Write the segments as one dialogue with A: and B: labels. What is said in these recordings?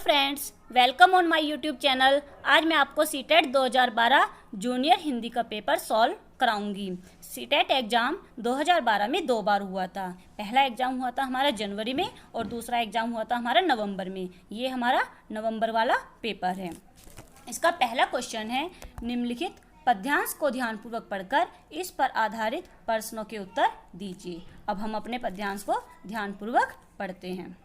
A: Friends, welcome on my YouTube channel. आज मैं आपको सीटेट 2012 जूनियर हिंदी का पेपर सॉल्व कराऊंगी। सीटेट एग्ज़ाम 2012 में 2 बार हुआ था। पहला एग्ज़ाम हुआ था हमारा जनवरी में और दूसरा एग्ज़ाम हुआ था हमारा नवंबर में। ये हमारा नवंबर वाला पेपर है। इसका पहला क्वेश्चन है, निम्नलिखित पद्यांश को ध्यानपूर्वक पढ़कर इस पर आधारित प्रश्नों के उत्तर दीजिए। अब हम अपने पद्यांश को ध्यानपूर्वक पढ़ते हैं।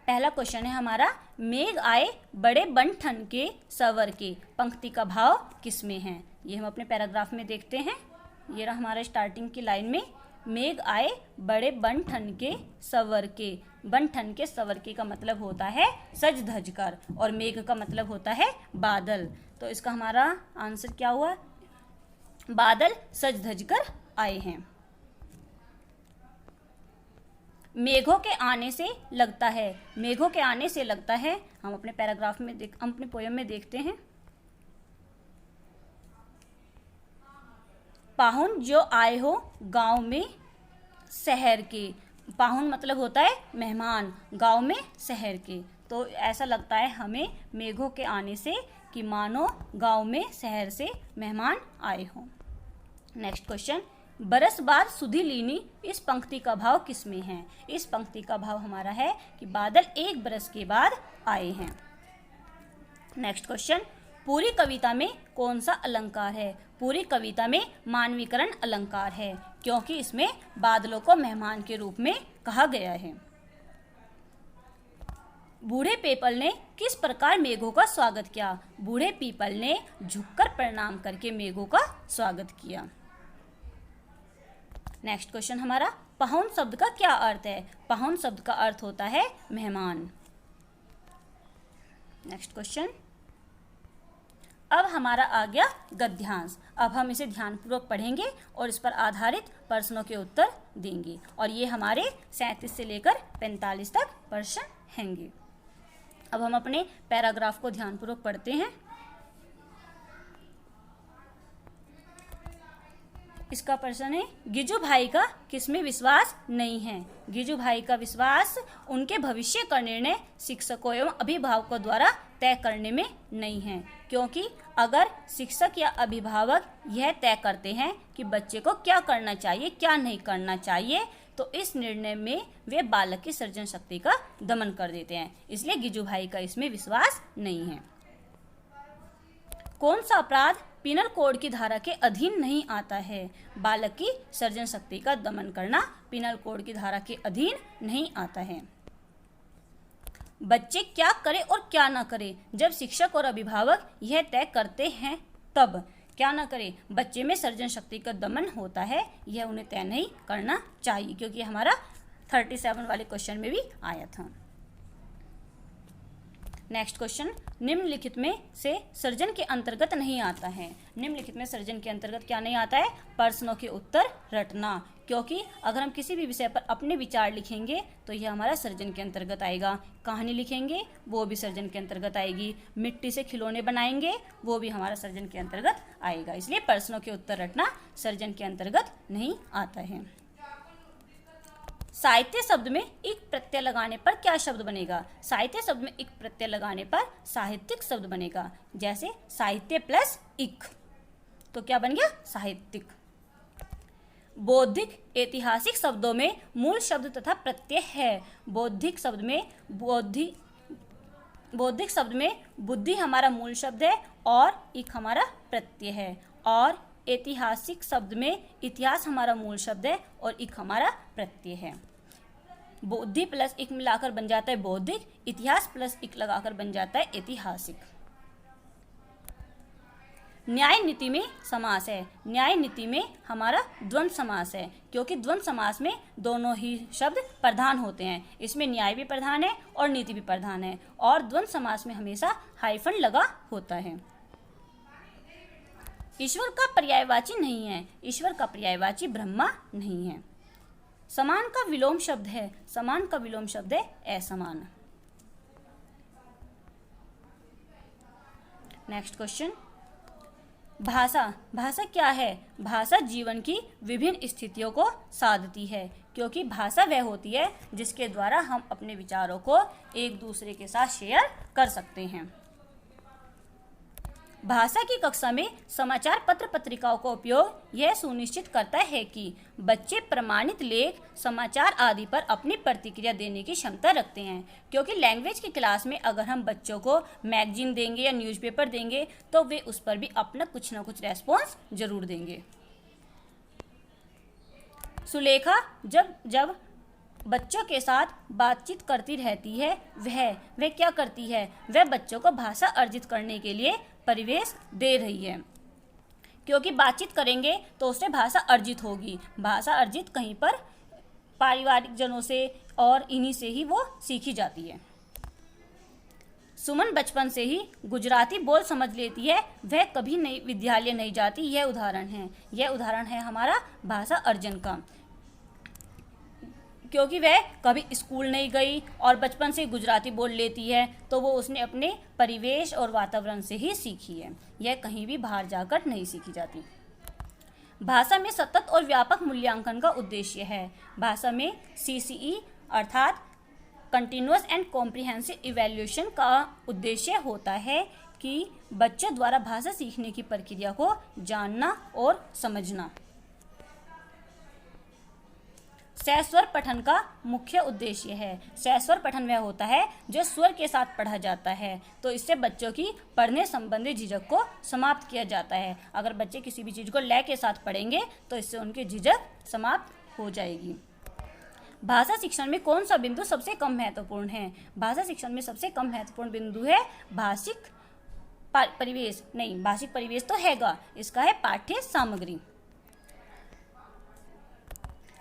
A: पहला क्वेश्चन है हमारा, मेघ आए बड़े बन ठन के सवर के, पंक्ति का भाव किसमें है। ये हम अपने पैराग्राफ में देखते हैं। ये रहा हमारा स्टार्टिंग की लाइन में, मेघ आए बड़े बन ठन के सवर के। बन ठन के सवर के का मतलब होता है सज धज कर, और मेघ का मतलब होता है बादल। तो इसका हमारा आंसर क्या हुआ, बादल सज धज कर आए हैं। मेघों के आने से लगता है, मेघों के आने से लगता है, हम अपने पैराग्राफ में हम अपने पोयम में देखते हैं। पाहुन जो आए हो गांव में शहर के, पाहुन मतलब होता है मेहमान, गांव में शहर के। तो ऐसा लगता है हमें मेघों के आने से कि मानो गांव में शहर से मेहमान आए हों। नेक्स्ट क्वेश्चन, बरस बार सुधि लीनी, इस पंक्ति का भाव किसमें है। इस पंक्ति का भाव हमारा है कि बादल एक बरस के बाद आए हैं। नेक्स्ट क्वेश्चन, पूरी कविता में कौन सा अलंकार है। पूरी कविता में मानवीकरण अलंकार है, क्योंकि इसमें बादलों को मेहमान के रूप में कहा गया है। बूढ़े पीपल ने किस प्रकार मेघों का स्वागत किया। बूढ़े पीपल ने झुककर प्रणाम करके मेघों का स्वागत किया। नेक्स्ट क्वेश्चन हमारा, पाहुन शब्द का क्या अर्थ है। पाहुन शब्द का अर्थ होता है मेहमान। नेक्स्ट क्वेश्चन, अब हमारा आ गया गद्यांश। अब हम इसे ध्यानपूर्वक पढ़ेंगे और इस पर आधारित प्रश्नों के उत्तर देंगे, और ये हमारे 37 से लेकर 45 तक प्रश्न होंगे। अब हम अपने पैराग्राफ को ध्यानपूर्वक पढ़ते हैं। इसका प्रश्न है, गिजू भाई का किसमें विश्वास नहीं है। गिजू भाई का विश्वास उनके भविष्य का निर्णय शिक्षकों एवं अभिभावकों द्वारा तय करने में नहीं है, क्योंकि अगर शिक्षक या अभिभावक यह तय करते हैं कि बच्चे को क्या करना चाहिए क्या नहीं करना चाहिए, तो इस निर्णय में वे बालक की सृजन शक्ति का दमन कर देते हैं। इसलिए गिजू भाई का इसमें विश्वास नहीं है। कौन सा अपराध पिनल कोड की धारा के अधीन नहीं आता है। बालक की सृजन शक्ति का दमन करना पिनल कोड की धारा के अधीन नहीं आता है। बच्चे क्या करें और क्या ना करें, जब शिक्षक और अभिभावक यह तय करते हैं तब। क्या ना करें, बच्चे में सृजन शक्ति का दमन होता है, यह उन्हें तय नहीं करना चाहिए, क्योंकि हमारा 37 वाले क्वेश्चन में भी आया था। नेक्स्ट क्वेश्चन, निम्नलिखित में से सृजन के अंतर्गत नहीं आता है। निम्नलिखित में सृजन के अंतर्गत क्या नहीं आता है, प्रश्नों के उत्तर रटना, क्योंकि अगर हम किसी भी विषय पर अपने विचार लिखेंगे तो यह हमारा सृजन के अंतर्गत आएगा। कहानी लिखेंगे वो भी सृजन के अंतर्गत आएगी। मिट्टी से खिलौने बनाएंगे वो भी हमारा सृजन के अंतर्गत आएगा। इसलिए प्रश्नों के उत्तर रटना सृजन के अंतर्गत नहीं आता है। साहित्य शब्द में इक प्रत्यय लगाने पर क्या शब्द बनेगा। साहित्य शब्द में इक प्रत्यय लगाने पर साहित्यिक शब्द बनेगा। जैसे साहित्य प्लस इक, तो क्या बन गया, साहित्यिक। बौद्धिक ऐतिहासिक शब्दों में मूल शब्द तथा प्रत्यय है। बौद्धिक शब्द में बुद्धि हमारा मूल शब्द है और इक हमारा प्रत्यय है, और ऐतिहासिक शब्द में इतिहास हमारा मूल शब्द है और इक हमारा प्रत्यय है। बुद्धि प्लस इक मिलाकर बन जाता है बौद्धिक, इतिहास प्लस इक लगाकर बन जाता है ऐतिहासिक। न्याय नीति में समास है। न्याय नीति में हमारा द्वंद्व समास है, क्योंकि द्वंद्व समास में दोनों ही शब्द प्रधान होते हैं। इसमें न्याय भी प्रधान है और नीति भी प्रधान है, और द्वंद्व समास में हमेशा हाइफन लगा होता है। ईश्वर का पर्यायवाची नहीं है। ईश्वर का पर्यायवाची ब्रह्मा नहीं है। समान का विलोम शब्द है। समान का विलोम शब्द है असमान। नेक्स्ट क्वेश्चन, भाषा। भाषा क्या है? भाषा जीवन की विभिन्न स्थितियों को साधती है। क्योंकि भाषा वह होती है जिसके द्वारा हम अपने विचारों को एक दूसरे के साथ शेयर कर सकते हैं। भाषा की कक्षा में समाचार पत्र पत्रिकाओं का उपयोग यह सुनिश्चित करता है कि बच्चे प्रमाणित लेख, समाचार आदि पर अपनी प्रतिक्रिया देने की क्षमता रखते हैं, क्योंकि लैंग्वेज की क्लास में अगर हम बच्चों को मैगजीन देंगे या न्यूज़पेपर देंगे तो वे उस पर भी अपना कुछ ना कुछ रेस्पॉन्स जरूर देंगे। सुलेखा जब बच्चों के साथ बातचीत करती रहती है, वह क्या करती है, वह बच्चों को भाषा अर्जित करने के लिए परिवेश दे रही है, क्योंकि बातचीत करेंगे तो उससे भाषा अर्जित होगी। भाषा अर्जित कहीं पर पारिवारिक जनों से और इन्हीं से ही वो सीखी जाती है। सुमन बचपन से ही गुजराती बोल समझ लेती है, वह कभी नहीं विद्यालय नहीं जाती। यह उदाहरण है हमारा भाषा अर्जन का, क्योंकि वह कभी स्कूल नहीं गई और बचपन से गुजराती बोल लेती है, तो वो उसने अपने परिवेश और वातावरण से ही सीखी है। यह कहीं भी बाहर जाकर नहीं सीखी जाती। भाषा में सतत और व्यापक मूल्यांकन का उद्देश्य है। भाषा में CCE अर्थात कंटिन्यूअस एंड कॉम्प्रिहेंसिव इवैल्यूएशन का उद्देश्य होता है कि बच्चों द्वारा भाषा सीखने की प्रक्रिया को जानना और समझना। सस्वर पठन का मुख्य उद्देश्य है। सस्वर पठन वह होता है जो स्वर के साथ पढ़ा जाता है, तो इससे बच्चों की पढ़ने संबंधी झिझक को समाप्त किया जाता है। अगर बच्चे किसी भी चीज़ को लय के साथ पढ़ेंगे तो इससे उनकी झिझक समाप्त हो जाएगी। भाषा शिक्षण में कौन सा बिंदु सबसे कम महत्वपूर्ण है? भाषा शिक्षण में सबसे कम महत्वपूर्ण बिंदु है भाषिक परिवेश। नहीं, भाषिक परिवेश तो हैगा, इसका है पाठ्य सामग्री।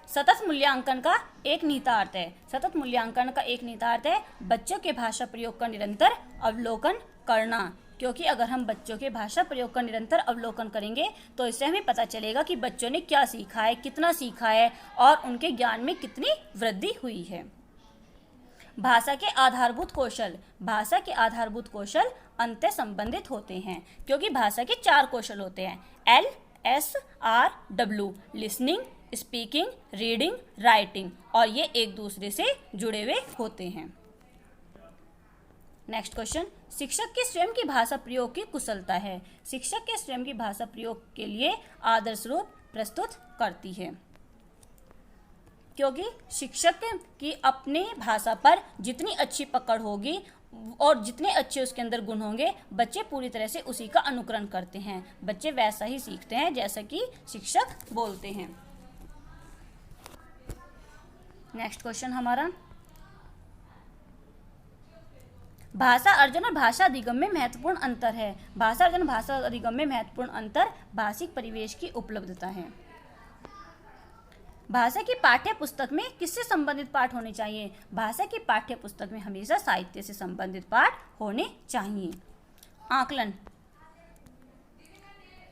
A: सतत मूल्यांकन का एक निहितार्थ है। सतत मूल्यांकन का एक निहितार्थ है बच्चों के भाषा प्रयोग का निरंतर अवलोकन करना, क्योंकि अगर हम बच्चों के भाषा प्रयोग का निरंतर अवलोकन करेंगे तो इससे हमें पता चलेगा कि बच्चों ने क्या सीखा है, कितना सीखा है और उनके ज्ञान में कितनी वृद्धि हुई है। भाषा के आधारभूत कौशल। भाषा के आधारभूत कौशल अंतः संबंधित होते हैं, क्योंकि भाषा के 4 कौशल होते हैं, LSRW, listening, speaking, reading, writing, और ये एक दूसरे से जुड़े हुए होते हैं। नेक्स्ट क्वेश्चन, शिक्षक के स्वयं की भाषा प्रयोग की कुशलता है। शिक्षक के स्वयं की भाषा प्रयोग के लिए आदर्श रूप प्रस्तुत करती है, क्योंकि शिक्षक की अपनी भाषा पर जितनी अच्छी पकड़ होगी और जितने अच्छे उसके अंदर गुण होंगे, बच्चे पूरी तरह से उसी का अनुकरण करते हैं। बच्चे वैसा ही सीखते हैं जैसा कि शिक्षक बोलते हैं। नेक्स्ट क्वेश्चन हमारा, भाषा अर्जन और भाषा अधिगम में महत्वपूर्ण अंतर है। भाषा अर्जन भाषा अधिगम में महत्वपूर्ण अंतर भाषिक परिवेश की उपलब्धता है। भाषा की पाठ्य पुस्तक में किससे संबंधित पाठ होने चाहिए? भाषा की पाठ्य पुस्तक में हमेशा साहित्य से संबंधित पाठ होने चाहिए। आकलन।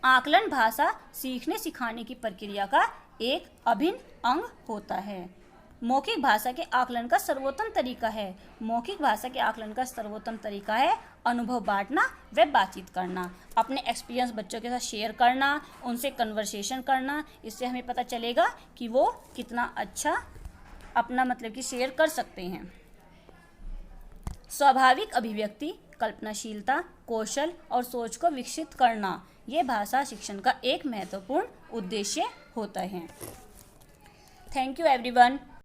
A: आकलन भाषा सीखने सिखाने की प्रक्रिया का एक अभिन्न अंग होता है। मौखिक भाषा के आकलन का सर्वोत्तम तरीका है। मौखिक भाषा के आकलन का सर्वोत्तम तरीका है अनुभव बांटना व बातचीत करना, अपने एक्सपीरियंस बच्चों के साथ शेयर करना, उनसे कन्वर्सेशन करना। इससे हमें पता चलेगा कि वो कितना अच्छा अपना मतलब कि शेयर कर सकते हैं। स्वाभाविक अभिव्यक्ति, कल्पनाशीलता, कौशल और सोच को विकसित करना, ये भाषा शिक्षण का एक महत्वपूर्ण उद्देश्य होता है। Thank you everyone.